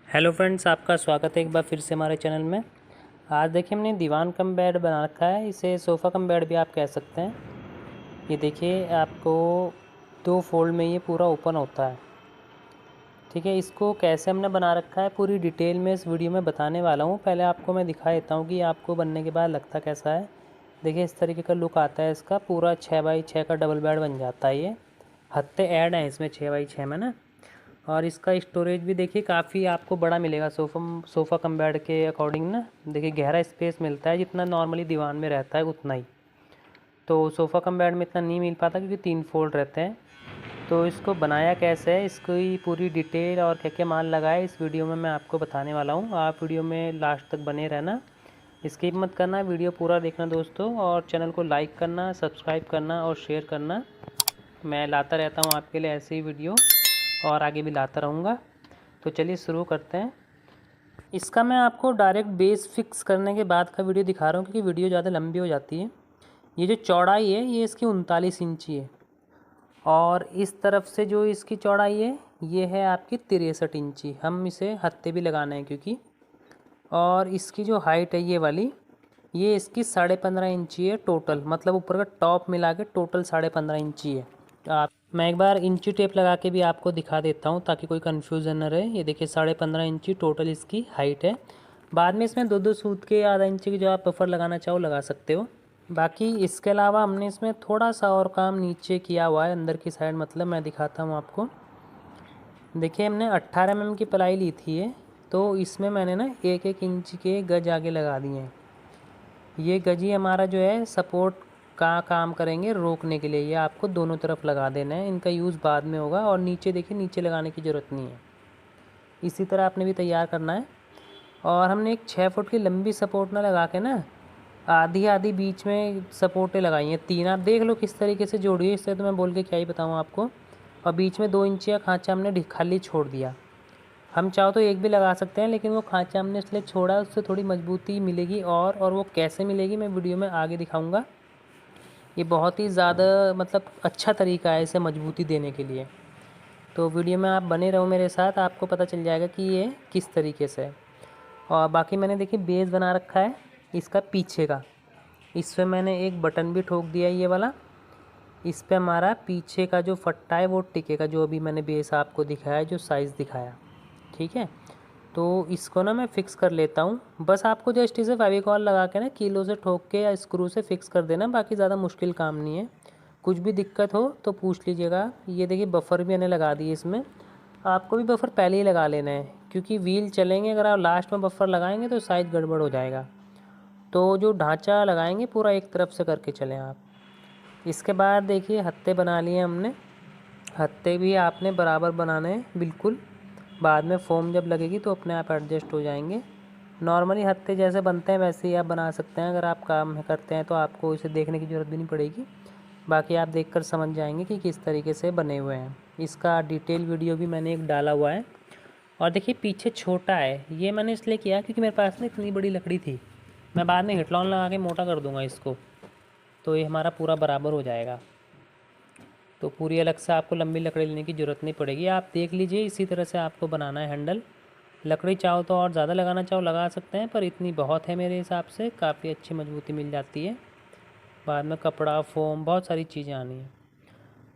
Hello friends, आपका स्वागत है एक बार फिर से हमारे चैनल में। आज देखिए हमने दीवान कम बेड बना रखा है, इसे सोफ़ा कम बेड भी आप कह सकते हैं। ये देखिए आपको 2 फोल्ड में ये पूरा ओपन होता है। ठीक है, इसको कैसे हमने बना रखा है पूरी डिटेल में इस वीडियो में बताने वाला हूँ। पहले आपको मैं दिखा देता हूँ कि आपको बनने के बाद लगता कैसा है। देखिए इस तरीके का लुक आता है इसका, पूरा 6x6 का डबल बेड बन जाता है। ये हत्ते ऐड हैं इसमें 6x6 में ना। और इसका स्टोरेज भी देखिए काफ़ी आपको बड़ा मिलेगा सोफ़ा कम बेड के अकॉर्डिंग ना। देखिए गहरा स्पेस मिलता है, जितना नॉर्मली दीवान में रहता है उतना ही। तो सोफ़ा कम बेड में इतना नहीं मिल पाता क्योंकि 3 फोल्ड रहते हैं। तो इसको बनाया कैसे है, इसकी पूरी डिटेल और क्या क्या माल लगाए इस वीडियो में मैं आपको बताने वाला हूँ। आप वीडियो में लास्ट तक बने रहना, स्किप मत करना, वीडियो पूरा देखना दोस्तों। और चैनल को लाइक करना, सब्सक्राइब करना और शेयर करना। मैं लाता रहता हूँ आपके लिए ऐसे ही वीडियो और आगे भी लाता रहूँगा। तो चलिए शुरू करते हैं। इसका मैं आपको डायरेक्ट बेस फिक्स करने के बाद का वीडियो दिखा रहा हूँ क्योंकि वीडियो ज़्यादा लंबी हो जाती है। ये जो चौड़ाई है ये इसकी 39 इंची है और इस तरफ से जो इसकी चौड़ाई है ये है आपकी 63 इंची। हम इसे हत्थे भी लगाना है क्योंकि। और इसकी जो हाइट है ये वाली, ये इसकी 15.5 इंची है टोटल, मतलब ऊपर का टॉप मिला के टोटल 15.5 इंची है। आप मैं एक बार इंची टेप लगा के भी आपको दिखा देता हूँ ताकि कोई कन्फ्यूज़न न रहे। ये देखिए 15.5 इंची टोटल इसकी हाइट है। बाद में इसमें 2-2 सूत के आधा इंची की जो आप बफर लगाना चाहो लगा सकते हो। बाकी इसके अलावा हमने इसमें थोड़ा सा और काम नीचे किया हुआ है अंदर की साइड, मतलब मैं दिखाता हूँ आपको। देखिए हमने 18 mm की प्लाई ली थी ये, तो इसमें मैंने ना 1-1 इंच के गज आगे लगा दिए हैं। ये गज ही हमारा जो है सपोर्ट का काम करेंगे रोकने के लिए। ये आपको दोनों तरफ लगा देना है, इनका यूज़ बाद में होगा। और नीचे देखिए, नीचे लगाने की ज़रूरत नहीं है। इसी तरह आपने भी तैयार करना है। और हमने एक 6 फुट की लंबी सपोर्ट ना लगा के ना आधी आधी बीच में सपोर्टें लगाई हैं 3। आप देख लो किस तरीके से जोड़ी है, इससे तो मैं बोल के क्या ही बताऊँ आपको। और बीच में 2 इंची का खाँचा हमने खाली छोड़ दिया। हम चाहो तो एक भी लगा सकते हैं, लेकिन वो खाँचा हमने इसलिए छोड़ा है उससे थोड़ी मजबूती मिलेगी। और वो कैसे मिलेगी मैं वीडियो में आगे दिखाऊंगा। ये बहुत ही ज़्यादा मतलब अच्छा तरीका है इसे मजबूती देने के लिए। तो वीडियो में आप बने रहो मेरे साथ, आपको पता चल जाएगा कि ये किस तरीके से है। और बाकी मैंने देखिए बेस बना रखा है इसका पीछे का। इसमें मैंने एक बटन भी ठोक दिया है ये वाला। इस पे हमारा पीछे का जो फट्टा है वो टिकेगा, जो अभी मैंने बेस आपको दिखाया, जो साइज़ दिखाया। ठीक है, तो इसको ना मैं फ़िक्स कर लेता हूँ। बस आपको जस्ट इसे फेविकॉल लगा के ना कीलों से ठोक के या स्क्रू से फ़िक्स कर देना, बाकी ज़्यादा मुश्किल काम नहीं है। कुछ भी दिक्कत हो तो पूछ लीजिएगा। ये देखिए बफर भी मैंने लगा दिए इसमें। आपको भी बफर पहले ही लगा लेना है क्योंकि व्हील चलेंगे, अगर आप लास्ट में बफर लगाएंगे तो साइज़ गड़बड़ हो जाएगा। तो जो ढांचा लगाएंगे पूरा एक तरफ से करके चलें आप। इसके बाद देखिए हत्थे बना लिए हमने। हत्थे भी आपने बराबर बनाने हैं बिल्कुल। बाद में फोम जब लगेगी तो अपने आप एडजस्ट हो जाएंगे। नॉर्मली हत्थे जैसे बनते हैं वैसे ही आप बना सकते हैं। अगर आप काम करते हैं तो आपको इसे देखने की ज़रूरत भी नहीं पड़ेगी, बाकी आप देखकर समझ जाएंगे कि किस तरीके से बने हुए हैं। इसका डिटेल वीडियो भी मैंने एक डाला हुआ है। और देखिए पीछे छोटा है, ये मैंने इसलिए किया क्योंकि मेरे पास ना इतनी बड़ी लकड़ी थी। मैं बाद में हिटलॉन लगा के मोटा कर दूँगा इसको, तो ये हमारा पूरा बराबर हो जाएगा। तो पूरी अलग से आपको लंबी लकड़ी लेने की ज़रूरत नहीं पड़ेगी। आप देख लीजिए इसी तरह से आपको बनाना है हैंडल। लकड़ी चाहो तो और ज़्यादा लगाना चाहो लगा सकते हैं, पर इतनी बहुत है मेरे हिसाब से, काफ़ी अच्छी मजबूती मिल जाती है। बाद में कपड़ा, फोम, बहुत सारी चीज़ें आनी हैं।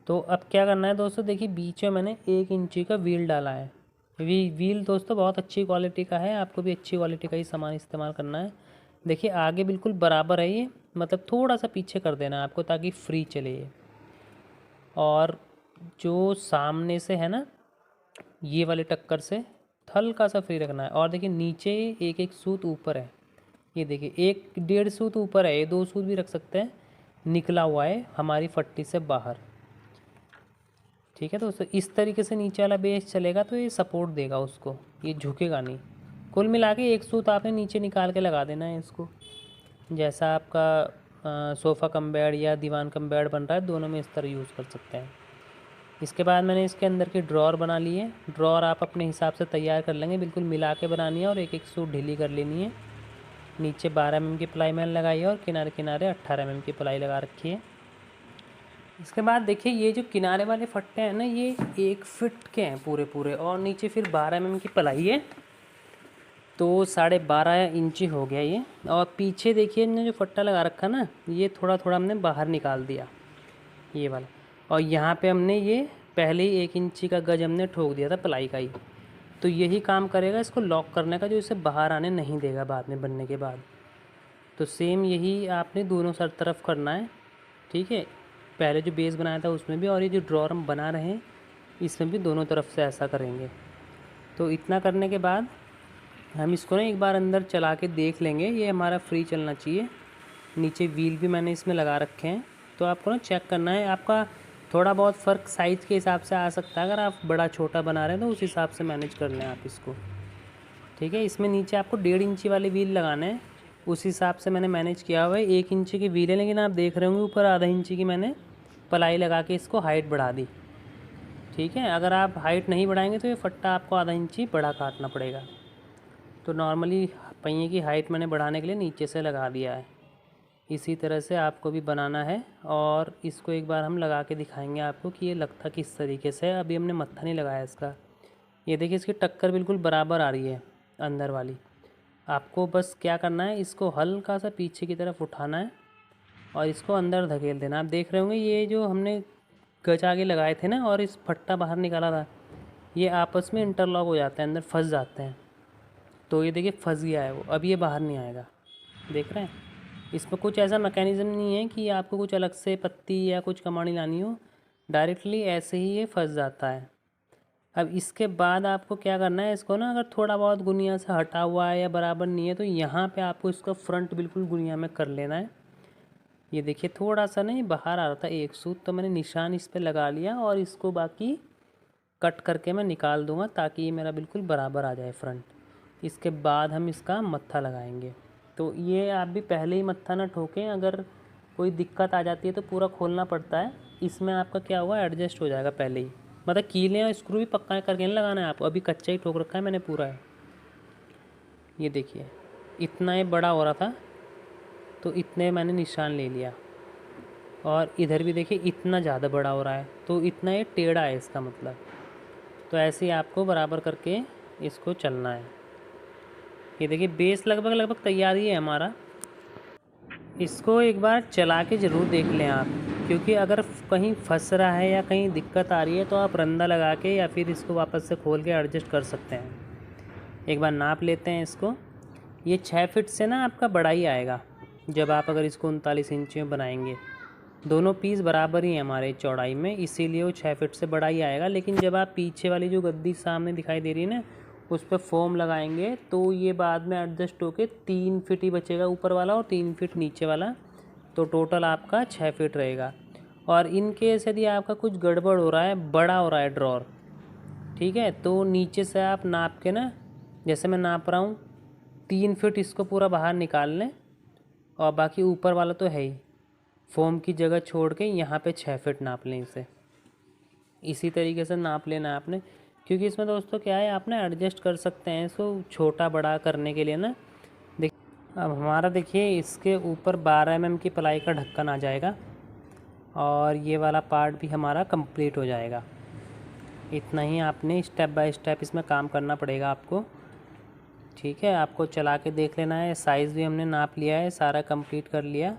तो अब क्या करना है दोस्तों, देखिए बीच में मैंने 1 इंची का व्हील डाला है। व्हील दोस्तों बहुत अच्छी क्वालिटी का है, आपको भी अच्छी क्वालिटी का ही सामान इस्तेमाल करना है। देखिए आगे बिल्कुल बराबर है ये, मतलब थोड़ा सा पीछे कर देना है आपको ताकि फ्री चले ये। और जो सामने से है ना, ये वाले टक्कर से हल्का सा फ्री रखना है। और देखिए नीचे 1-1 सूत ऊपर है। ये देखिए 1-1.5 सूत ऊपर है, ये 2 सूत भी रख सकते हैं, निकला हुआ है हमारी फट्टी से बाहर। ठीक है दोस्तों, इस तरीके से नीचे वाला बेस चलेगा तो ये सपोर्ट देगा उसको, ये झुकेगा नहीं। कुल मिला के 1 सूत आपने नीचे निकाल के लगा देना है इसको। जैसा आपका सोफ़ा कम बेड या दीवान कम बेड बन रहा है, दोनों में इस तरह यूज़ कर सकते हैं। इसके बाद मैंने इसके अंदर की ड्रॉर बना ली है। ड्रॉर आप अपने हिसाब से तैयार कर लेंगे, बिल्कुल मिला के बनानी है और 1-1 सूत ढीली कर लेनी है। नीचे 12 mm की प्लाई मैंने लगाई है और किनारे किनारे 18 mm की प्लाई लगा रखी है। इसके बाद देखिए ये जो किनारे वाले फट्टे हैं ना, ये 1 फीट के हैं पूरे पूरे, और नीचे फिर 12 mm की प्लाई है। तो 12.5 इंची हो गया ये। और पीछे देखिए हमने जो फट्टा लगा रखा ना, ये थोड़ा थोड़ा हमने बाहर निकाल दिया, ये वाला। और यहाँ पे हमने ये पहले ही 1 इंची का गज हमने ठोक दिया था प्लाई का ही। तो यही काम करेगा इसको लॉक करने का, जो इसे बाहर आने नहीं देगा बाद में बनने के बाद। तो सेम यही आपने दोनों सर तरफ करना है, ठीक है। पहले जो बेस बनाया था उसमें भी, और ये जो ड्रॉर हम बना रहे हैं इसमें भी दोनों तरफ से ऐसा करेंगे। तो इतना करने के बाद हम इसको ना एक बार अंदर चला के देख लेंगे, ये हमारा फ्री चलना चाहिए। नीचे व्हील भी मैंने इसमें लगा रखे हैं, तो आपको ना चेक करना है। आपका थोड़ा बहुत फ़र्क साइज़ के हिसाब से आ सकता है, अगर आप बड़ा छोटा बना रहे हैं तो उस हिसाब से मैनेज कर लें आप इसको, ठीक है। इसमें नीचे आपको 1.5 इंची वाले व्हील लगाने हैं, उस हिसाब से मैंने मैनेज किया हुआ है। 1 इंची की व्हील है, लेकिन आप देख रहे होंगे ऊपर आधा इंची की मैंने प्लाई लगा के इसको हाइट बढ़ा दी, ठीक है। अगर आप हाइट नहीं बढ़ाएंगे तो ये फट्टा आपको आधा इंची बड़ा काटना पड़ेगा। तो नॉर्मली पहिए की हाइट मैंने बढ़ाने के लिए नीचे से लगा दिया है। इसी तरह से आपको भी बनाना है, और इसको एक बार हम लगा के दिखाएंगे आपको कि ये लगता किस तरीके से है। अभी हमने मत्था नहीं लगाया इसका। ये देखिए इसकी टक्कर बिल्कुल बराबर आ रही है अंदर वाली। आपको बस क्या करना है, इसको हल्का सा पीछे की तरफ उठाना है और इसको अंदर धकेल देना। आप देख रहे होंगे ये जो हमने गज आगे लगाए थे ना और इस फट्टा बाहर निकाला था, ये आपस में इंटरलॉक हो जाते हैं, अंदर फंस जाते हैं। तो ये देखिए फंस गया है वो, अब ये बाहर नहीं आएगा, देख रहे हैं। इसमें कुछ ऐसा मैकेनिज़्म नहीं है कि आपको कुछ अलग से पत्ती या कुछ कमानी लानी हो, डायरेक्टली ऐसे ही ये फंस जाता है। अब इसके बाद आपको क्या करना है, इसको ना अगर थोड़ा बहुत गुनिया से हटा हुआ है या बराबर नहीं है तो यहाँ पे आपको इसका फ्रंट बिल्कुल गुनिया में कर लेना है। ये देखिए थोड़ा सा नहीं बाहर आ रहा था एक सूत, तो मैंने निशान इस पे लगा लिया और इसको बाकी कट करके मैं निकाल दूंगा ताकि ये मेरा बिल्कुल बराबर आ जाए फ्रंट। इसके बाद हम इसका मत्था लगाएंगे। तो ये आप भी पहले ही मत्था ना ठोकें, अगर कोई दिक्कत आ जाती है तो पूरा खोलना पड़ता है। इसमें आपका क्या हुआ एडजस्ट हो जाएगा पहले ही, मतलब कीलें और स्क्रू भी पक्का करके नहीं लगाना है आपको, अभी कच्चा ही ठोक रखा है मैंने पूरा है। ये देखिए इतना ही बड़ा हो रहा था तो इतने मैंने निशान ले लिया, और इधर भी देखिए इतना ज़्यादा बड़ा हो रहा है तो इतना ये टेढ़ा है इसका मतलब। तो ऐसे ही आपको बराबर करके इसको चलना है। ये देखिए बेस लगभग तैयार ही है हमारा। इसको एक बार चला के ज़रूर देख लें आप, क्योंकि अगर कहीं फंस रहा है या कहीं दिक्कत आ रही है तो आप रंदा लगा के या फिर इसको वापस से खोल के एडजस्ट कर सकते हैं। एक बार नाप लेते हैं इसको। ये 6 फीट से ना आपका बड़ा ही आएगा जब आप अगर इसको 39 इंच में बनाएंगे। दोनों पीस बराबर ही हैं हमारे चौड़ाई में, इसीलिए वो 6 फीट से बड़ा ही आएगा। लेकिन जब आप पीछे वाली जो गद्दी सामने दिखाई दे रही है ना, उस पर फोम लगाएंगे तो ये बाद में एडजस्ट होके 3 फीट ही बचेगा ऊपर वाला और 3 फीट नीचे वाला, तो टोटल आपका 6 फीट रहेगा। और इन केस यदि आपका कुछ गड़बड़ हो रहा है, बड़ा हो रहा है ड्रॉर, ठीक है, तो नीचे से आप नाप के ना, जैसे मैं नाप रहा हूँ 3 फीट इसको पूरा बाहर निकाल लें, और बाकी ऊपर वाला तो है ही, फोम की जगह छोड़ के यहाँ पे 6 फीट नाप लें इसे। इसी तरीके से नाप लेना है आपने, क्योंकि इसमें दोस्तों क्या है आप ना एडजस्ट कर सकते हैं इसको छोटा बड़ा करने के लिए ना। अब हमारा देखिए इसके ऊपर 12 mm की प्लाई का ढक्कन आ जाएगा, और ये वाला पार्ट भी हमारा कंप्लीट हो जाएगा। इतना ही आपने स्टेप बाय स्टेप इसमें काम करना पड़ेगा आपको, ठीक है। आपको चला के देख लेना है, साइज़ भी हमने नाप लिया है, सारा कंप्लीट कर लिया।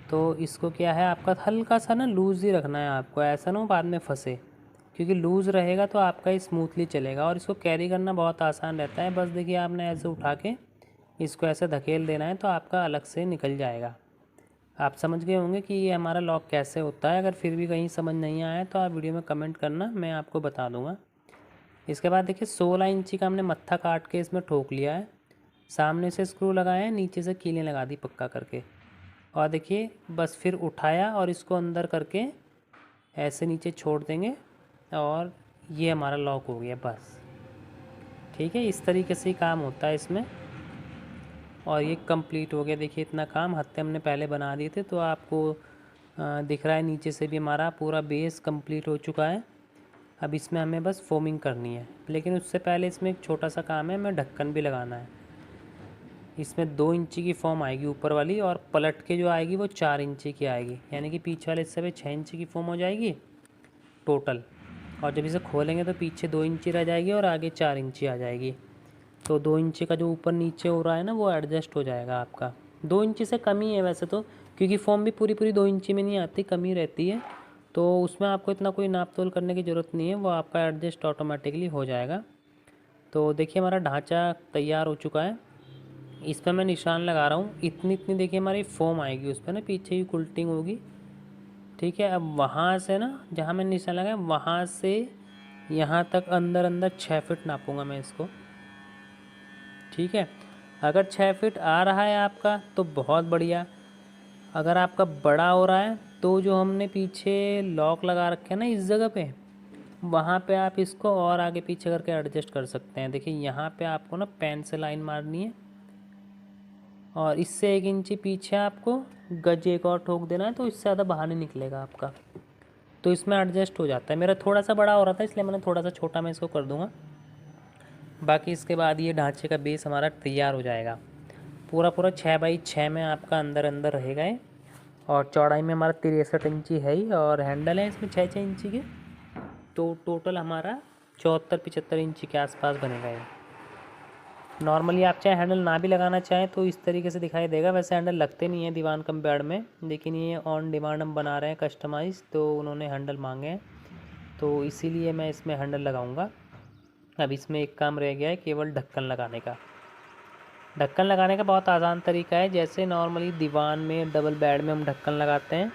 तो इसको क्या है आपका हल्का सा ना लूज़ ही रखना है आपको, ऐसा ना हो बाद में फंसे, क्योंकि लूज़ रहेगा तो आपका स्मूथली चलेगा और इसको कैरी करना बहुत आसान रहता है। बस देखिए आपने ऐसे उठा के इसको ऐसे धकेल देना है तो आपका अलग से निकल जाएगा। आप समझ गए होंगे कि ये हमारा लॉक कैसे होता है। अगर फिर भी कहीं समझ नहीं आया तो आप वीडियो में कमेंट करना, मैं आपको बता दूँगा। इसके बाद देखिए 16 इंची का हमने मत्था काट के इसमें ठोक लिया है, सामने से स्क्रू लगाया है, नीचे से कीलें लगा दी पक्का करके, और देखिए बस फिर उठाया और इसको अंदर करके ऐसे नीचे छोड़ देंगे और ये हमारा लॉक हो गया बस, ठीक है। इस तरीके से ही काम होता है इसमें, और ये कंप्लीट हो गया। देखिए इतना काम हत्थे हमने पहले बना दिए थे, तो आपको दिख रहा है नीचे से भी हमारा पूरा बेस कंप्लीट हो चुका है। अब इसमें हमें बस फोमिंग करनी है, लेकिन उससे पहले इसमें एक छोटा सा काम है, हमें ढक्कन भी लगाना है। इसमें 2 इंची की फोम आएगी ऊपर वाली, और पलट के जो आएगी वो 4 इंची की आएगी, यानी कि पीछे वाले हिस्से पे 6 इंची की फोम हो जाएगी टोटल। और जब इसे खोलेंगे तो पीछे 2 इंची रह जाएगी और आगे 4 इंची आ जाएगी। तो 2 इंची का जो ऊपर नीचे हो रहा है ना वो एडजस्ट हो जाएगा आपका। 2 इंची से कम ही है वैसे तो, क्योंकि फ़ोम भी पूरी पूरी 2 इंची में नहीं आती, कम ही रहती है। तो उसमें आपको इतना कोई नाप तोल करने की ज़रूरत नहीं है, वो आपका एडजस्ट ऑटोमेटिकली हो जाएगा। तो देखिए हमारा ढांचा तैयार हो चुका है। इस पर मैं निशान लगा रहा हूँ, इतनी इतनी देखिए हमारी फ़ोम आएगी उस पर ना, पीछे ही कुल्टिंग होगी। ठीक है, अब वहाँ से ना जहाँ मैंने निशान लगाया वहाँ से यहाँ तक अंदर अंदर 6 फीट नापूंगा मैं इसको। ठीक है, अगर 6 फीट आ रहा है आपका तो बहुत बढ़िया। अगर आपका बड़ा हो रहा है तो जो हमने पीछे लॉक लगा रखे हैं ना इस जगह पे, वहाँ पे आप इसको और आगे पीछे करके एडजस्ट कर सकते हैं। देखिए यहाँ पे आपको ना पेन से लाइन मारनी है और इससे 1 इंची पीछे आपको गज एक और ठोक देना है, तो इससे ज़्यादा बाहर नहीं निकलेगा आपका। तो इसमें एडजस्ट हो जाता है। मेरा थोड़ा सा बड़ा हो रहा था इसलिए मैंने थोड़ा सा छोटा मैं इसको कर दूँगा। बाकी इसके बाद ये ढांचे का बेस हमारा तैयार हो जाएगा। पूरा पूरा 6 बाई 6 में आपका अंदर अंदर रहेगा ये। और चौड़ाई में हमारा 63 इंची है ही, और हैंडल है इसमें 6 इंची के। तो टोटल हमारा 74-75 इंची के आसपास बनेगा ये। नॉर्मली आप चाहे हैंडल ना भी लगाना चाहें तो इस तरीके से दिखाई देगा। वैसे हैंडल लगते नहीं है दीवान कम बेड में, लेकिन ये ऑन डिमांड हम बना रहे हैं कस्टमाइज़, तो उन्होंने हैंडल मांगे हैं तो इसीलिए मैं इसमें हैंडल लगाऊंगा। अब इसमें एक काम रह गया है केवल ढक्कन लगाने का। ढक्कन लगाने का बहुत आसान तरीका है। जैसे नॉर्मली दीवान में डबल बेड में हम ढक्कन लगाते हैं,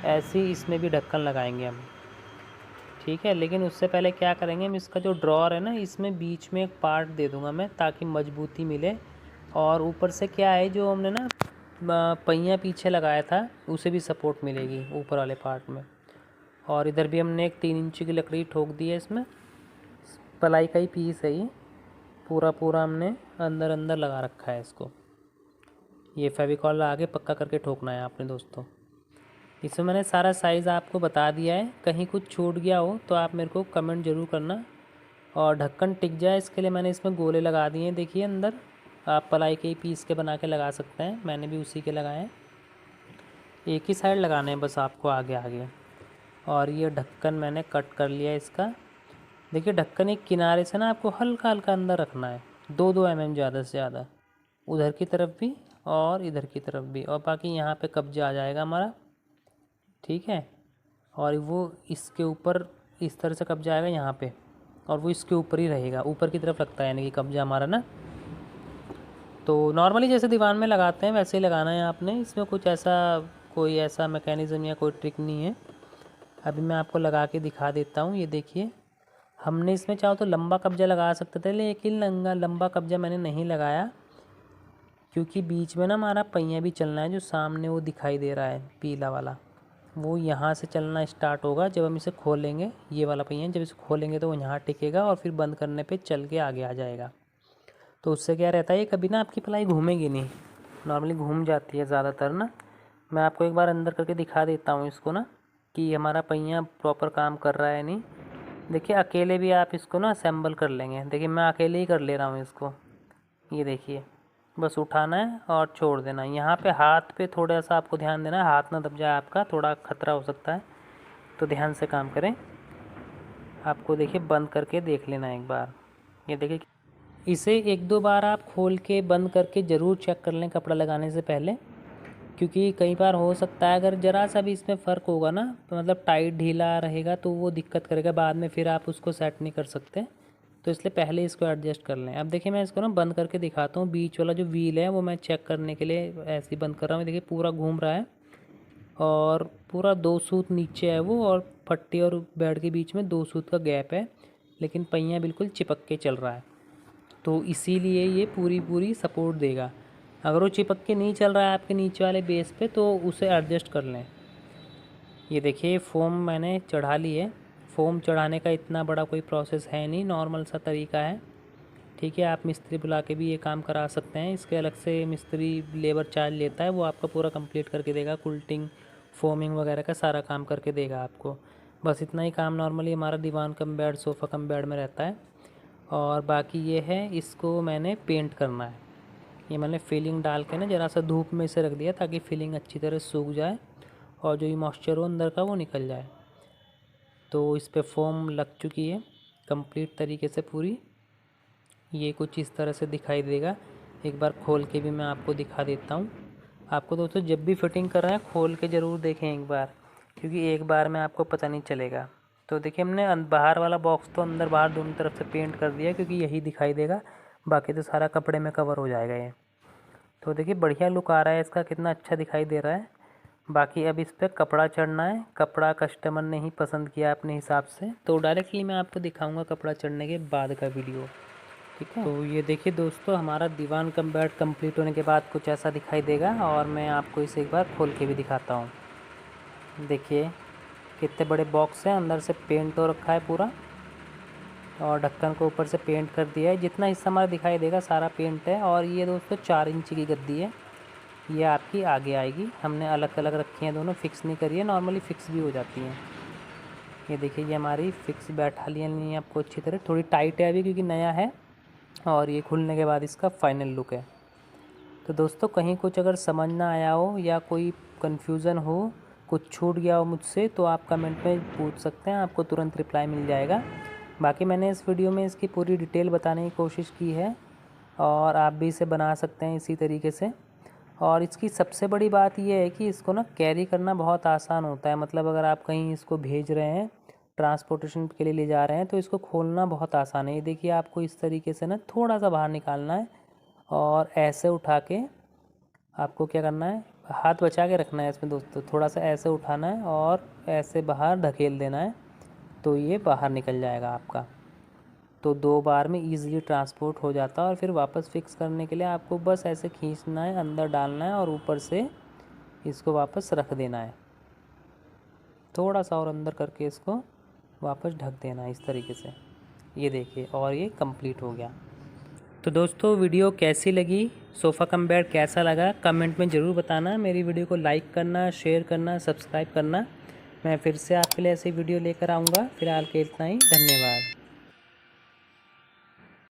ऐसे ही इसमें भी ढक्कन लगाएंगे हम। ठीक है, लेकिन उससे पहले क्या करेंगे हम, इसका जो ड्रॉर है ना इसमें बीच में एक पार्ट दे दूंगा मैं ताकि मजबूती मिले। और ऊपर से क्या है, जो हमने ना पहिया पीछे लगाया था उसे भी सपोर्ट मिलेगी ऊपर वाले पार्ट में। और इधर भी हमने एक 3 इंची की लकड़ी ठोक दी है। इसमें पलाई का ही पीस है ये, पूरा पूरा हमने अंदर अंदर लगा रखा है इसको। ये फेविकॉल आगे पक्का करके ठोकना है आपने दोस्तों। इसमें मैंने सारा साइज़ आपको बता दिया है, कहीं कुछ छूट गया हो तो आप मेरे को कमेंट ज़रूर करना। और ढक्कन टिक जाए इसके लिए मैंने इसमें गोले लगा दिए हैं। देखिए अंदर आप पलाई के ही पीस के बना के लगा सकते हैं, मैंने भी उसी के लगाए हैं। एक ही साइड लगाने हैं बस आपको, आगे आगे। और ये ढक्कन मैंने कट कर लिया इसका। देखिए ढक्कन एक किनारे से ना आपको हल्का हल्का अंदर रखना है, 2-2 mm ज़्यादा से ज़्यादा, उधर की तरफ भी और इधर की तरफ भी। और बाकी यहाँ पे कब्जा आ जाएगा हमारा। ठीक है, और वो इसके ऊपर इस तरह से कब्जा आएगा यहाँ पे, और वो इसके ऊपर ही रहेगा, ऊपर की तरफ लगता है यानी कि कब्जा हमारा ना। तो नॉर्मली जैसे दीवान में लगाते हैं वैसे ही लगाना है आपने। इसमें कुछ ऐसा कोई ऐसा मैकेनिज़्म या कोई ट्रिक नहीं है। अभी मैं आपको लगा के दिखा देता हूँ। ये देखिए, हमने इसमें चाहो तो लंबा कब्जा लगा सकते थे, लेकिन लंबा कब्जा मैंने नहीं लगाया, क्योंकि बीच में ना हमारा पहिया भी चलना है। जो सामने वो दिखाई दे रहा है पीला वाला, वो यहाँ से चलना स्टार्ट होगा जब हम इसे खोलेंगे। ये वाला पहिया जब इसे खोलेंगे तो वो यहाँ टिकेगा और फिर बंद करने पे चल के आगे आ जाएगा। तो उससे क्या रहता है, ये कभी ना आपकी पलाई घूमेगी नहीं, नॉर्मली घूम जाती है ज़्यादातर ना। मैं आपको एक बार अंदर करके दिखा देता हूँ इसको ना, कि हमारा पहिया प्रॉपर काम कर रहा है नहीं। देखिए अकेले भी आप इसको ना असेंबल कर लेंगे। देखिए मैं अकेले ही कर ले रहा हूँ इसको। ये देखिए, बस उठाना है और छोड़ देना है। यहाँ पे हाथ पे थोड़ा सा आपको ध्यान देना है, हाथ ना दब जाए आपका, थोड़ा खतरा हो सकता है, तो ध्यान से काम करें। आपको देखिए बंद करके देख लेना है एक बार। ये देखिए, इसे 1-2 बार आप खोल के बंद करके ज़रूर चेक कर लें कपड़ा लगाने से पहले, क्योंकि कई बार हो सकता है अगर ज़रा सा भी इसमें फ़र्क होगा ना, तो मतलब टाइट ढीला रहेगा तो वो दिक्कत करेगा बाद में, फिर आप उसको सेट नहीं कर सकते। तो इसलिए पहले इसको एडजस्ट कर लें। अब देखिए मैं इसको ना बंद करके दिखाता हूँ। बीच वाला जो व्हील है वो मैं चेक करने के लिए ऐसे ही बंद कर रहा हूँ। देखिए पूरा घूम रहा है और पूरा 2 सूत नीचे है वो, और पट्टी और बेड के बीच में 2 सूत का गैप है, लेकिन पहिया बिल्कुल चिपक के चल रहा है। तो इसीलिए ये पूरी पूरी सपोर्ट देगा। अगर वो चिपक के नहीं चल रहा है आपके नीचे वाले बेस पे तो उसे एडजस्ट कर लें। ये देखिए फ़ोम मैंने चढ़ा ली है। फ़ोम चढ़ाने का इतना बड़ा कोई प्रोसेस है नहीं, नॉर्मल सा तरीका है। ठीक है, आप मिस्त्री बुला के भी ये काम करा सकते हैं। इसके अलग से मिस्त्री लेबर चार्ज लेता है, वो आपका पूरा कंप्लीट करके देगा। कुल्टिंग फोमिंग वगैरह का सारा काम करके देगा आपको। बस इतना ही काम नॉर्मली हमारा दीवान cum bed sofa cum bed में रहता है। और बाकी ये है, इसको मैंने पेंट करना है। ये मैंने फिलिंग डाल के ना ज़रा सा धूप में से रख दिया ताकि फिलिंग अच्छी तरह सूख जाए और जो ये मॉइस्चर हो अंदर का वो निकल जाए। तो इस पे फोम लग चुकी है कंप्लीट तरीके से पूरी। ये कुछ इस तरह से दिखाई देगा। एक बार खोल के भी मैं आपको दिखा देता हूँ। आपको दोस्तों जब भी फिटिंग कर रहे हैं खोल के ज़रूर देखें एक बार, क्योंकि एक बार में आपको पता नहीं चलेगा। तो देखिए हमने बाहर वाला बॉक्स तो अंदर बाहर दोनों तरफ से पेंट कर दिया, क्योंकि यही दिखाई देगा, बाकी तो सारा कपड़े में कवर हो जाएगा ये। तो देखिए बढ़िया लुक आ रहा है इसका, कितना अच्छा दिखाई दे रहा है। बाकी अब इस पर कपड़ा चढ़ना है। कपड़ा कस्टमर ने ही पसंद किया अपने हिसाब से, तो डायरेक्टली मैं आपको दिखाऊंगा कपड़ा चढ़ने के बाद का वीडियो, ठीक है। तो ये देखिए दोस्तों हमारा दीवान कम बेड कंप्लीट होने के बाद कुछ ऐसा दिखाई देगा, और मैं आपको इसे एक बार खोल के भी दिखाता हूँ। देखिए कितने बड़े बॉक्स हैं, अंदर से पेंट हो रखा है पूरा, और ढक्कन को ऊपर से पेंट कर दिया है। जितना हिस्सा हमारा दिखाई देगा सारा पेंट है। और ये दोस्तों 4 इंच की गद्दी है, ये आपकी आगे आएगी। हमने अलग अलग रखी हैं दोनों, फिक्स नहीं करी है, नॉर्मली फिक्स भी हो जाती हैं। ये देखिए ये हमारी फिक्स बैठा लिया नहीं है आपको अच्छी तरह, थोड़ी टाइट है अभी क्योंकि नया है, और ये खुलने के बाद इसका फाइनल लुक है। तो दोस्तों कहीं कुछ अगर समझ ना आया हो या कोई कन्फ्यूज़न हो, कुछ छूट गया हो मुझसे, तो आप कमेंट में पूछ सकते हैं, आपको तुरंत रिप्लाई मिल जाएगा। बाकी मैंने इस वीडियो में इसकी पूरी डिटेल बताने की कोशिश की है, और आप भी इसे बना सकते हैं इसी तरीके से। और इसकी सबसे बड़ी बात यह है कि इसको ना कैरी करना बहुत आसान होता है। मतलब अगर आप कहीं इसको भेज रहे हैं, ट्रांसपोर्टेशन के लिए ले जा रहे हैं, तो इसको खोलना बहुत आसान है। ये देखिए आपको इस तरीके से ना थोड़ा सा बाहर निकालना है, और ऐसे उठा के आपको क्या करना है, हाथ बचा के रखना है इसमें दोस्तों, थोड़ा सा ऐसे उठाना है और ऐसे बाहर धकेल देना है, तो ये बाहर निकल जाएगा आपका। तो 2 बार में ईज़िली ट्रांसपोर्ट हो जाता है। और फिर वापस फिक्स करने के लिए आपको बस ऐसे खींचना है, अंदर डालना है, और ऊपर से इसको वापस रख देना है, थोड़ा सा और अंदर करके इसको वापस ढक देना है इस तरीके से। ये देखिए, और ये कंप्लीट हो गया। तो दोस्तों वीडियो कैसी लगी, सोफ़ा कम बेड कैसा लगा, कमेंट में ज़रूर बताना। मेरी वीडियो को लाइक करना, शेयर करना, सब्सक्राइब करना। मैं फिर से आपके लिए ऐसी वीडियो लेकर आऊँगा। फ़िलहाल के इतना ही, धन्यवाद।